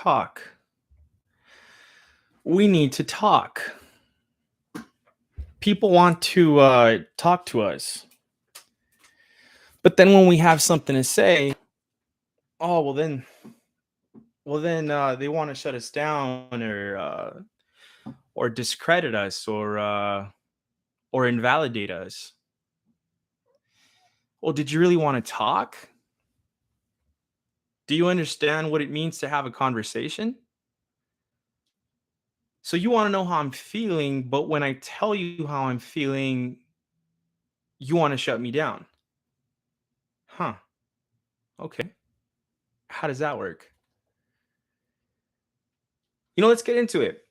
talk. We need to talk. People want to talk to us. But then when we have something to say, oh, well then they want to shut us down or discredit us or invalidate us. Well, did you really want to talk? Do you understand what it means to have a conversation? So you want to know how I'm feeling, but when I tell you how I'm feeling, you want to shut me down. Huh. Okay. How does that work? Let's get into it.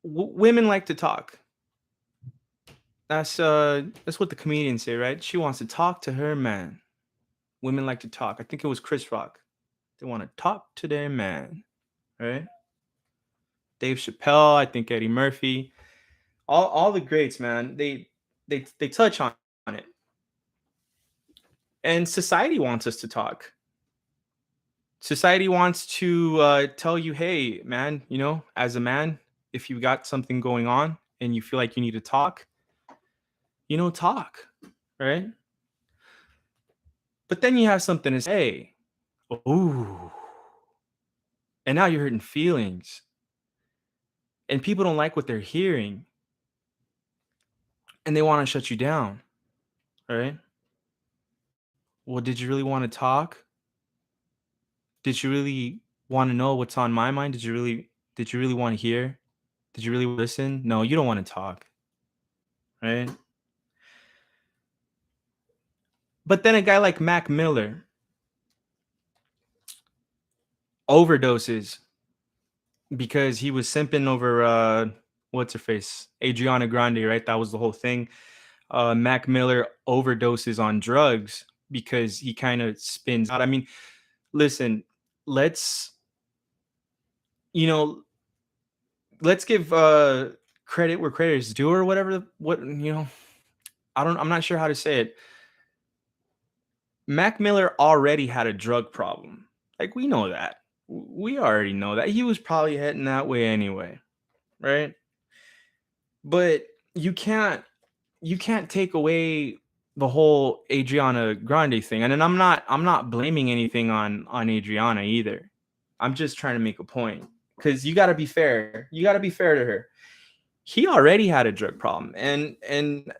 Women like to talk. That's what the comedians say, right? She wants to talk to her man. Women like to talk. I think it was Chris Rock. They want to talk to their man, right? Dave Chappelle, I think Eddie Murphy, all the greats, man. They touch on it. And society wants us to talk. Society wants to tell you, hey, man, as a man, if you got something going on and you feel like you need to talk, talk, right? But then you have something to say. Ooh. And now you're hurting feelings. And people don't like what they're hearing. And they want to shut you down, right? Well, did you really want to talk? Did you really want to know what's on my mind? Did you really want to hear? Did you really listen? No, you don't want to talk, right? But then a guy like Mac Miller overdoses because he was simping over what's her face? Adriana Grande, right? That was the whole thing. Mac Miller overdoses on drugs because he kind of spins out. I mean, listen, let's you know, let's give credit where credit is due or whatever. I'm not sure how to say it. Mac Miller already had a drug problem. Like we know that. We already know that. He was probably heading that way anyway, right? But you can't you can't take away the whole Adriana Grande thing. And then I'm not blaming anything on Adriana either. I'm just trying to make a point cuz you got to be fair. You got to be fair to her. He already had a drug problem and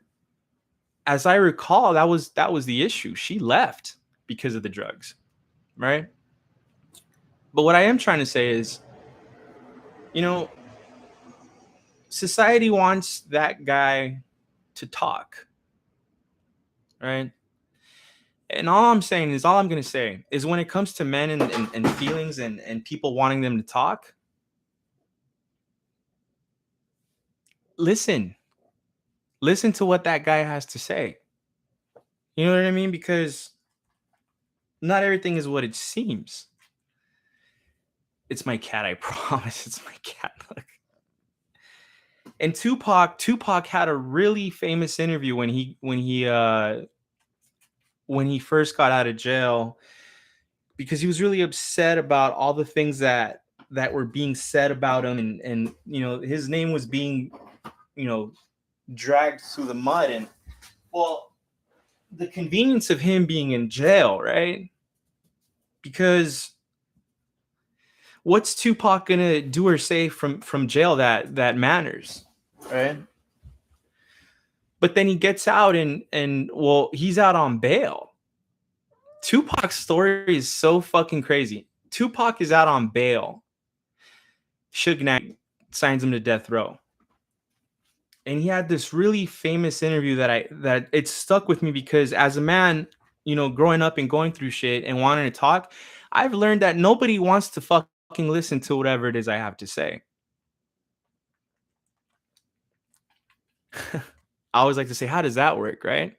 as I recall that was the issue. She left because of the drugs, right? But what I am trying to say is, you know, society wants that guy to talk, right? And all I'm going to say is when it comes to men and feelings and people wanting them to talk, listen. Listen to what that guy has to say. You know what I mean? Because not everything is what it seems. It's my cat, I promise. It's my cat. Look. And Tupac had a really famous interview when he first got out of jail because he was really upset about all the things that were being said about him and his name was being you know dragged through the mud. And well, the convenience of him being in jail, right? Because what's Tupac gonna do or say from jail that matters, right? But then he gets out and well, he's out on bail. Tupac's story is so fucking crazy. Tupac is out on bail. Suge Knight signs him to death row. And he had this really famous interview that it stuck with me because as a man, growing up and going through shit and wanting to talk, I've learned that nobody wants to fucking listen to whatever it is I have to say. I always like to say, how does that work, right?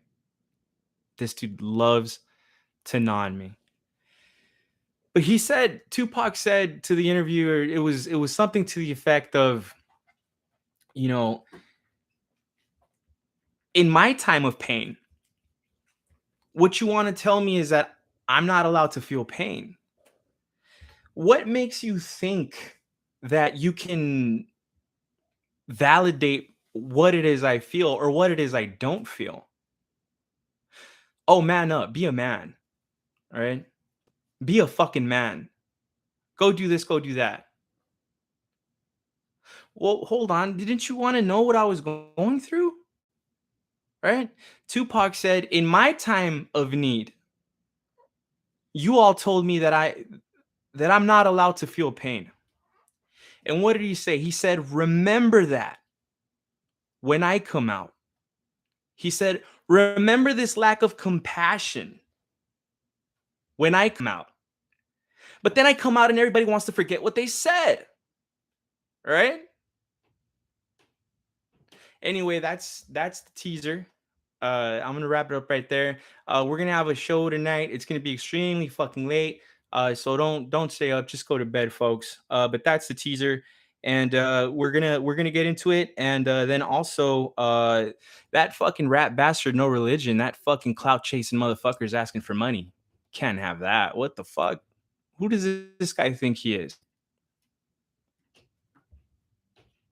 This dude loves to gnaw on me. But Tupac said to the interviewer, it was something to the effect of, you know, in my time of pain, what you want to tell me is that I'm not allowed to feel pain. What makes you think that you can validate what it is I feel or what it is I don't feel? Oh, man up, be a man, all right? Be a fucking man. Go do this, go do that. Well, hold on. Didn't you want to know what I was going through? Right? Tupac said, "In my time of need, you all told me that I'm not allowed to feel pain." And what did he say? He said, "Remember that when I come out." He said, "Remember this lack of compassion when I come out." But then I come out and everybody wants to forget what they said. Right? Anyway, that's the teaser. I'm gonna wrap it up right there. We're gonna have a show tonight. It's gonna be extremely fucking late. So don't stay up. Just go to bed, folks. But that's the teaser, and we're gonna get into it. And then also that fucking rat bastard, No Religion. That fucking clout chasing motherfucker is asking for money. Can't have that. What the fuck? Who does this guy think he is?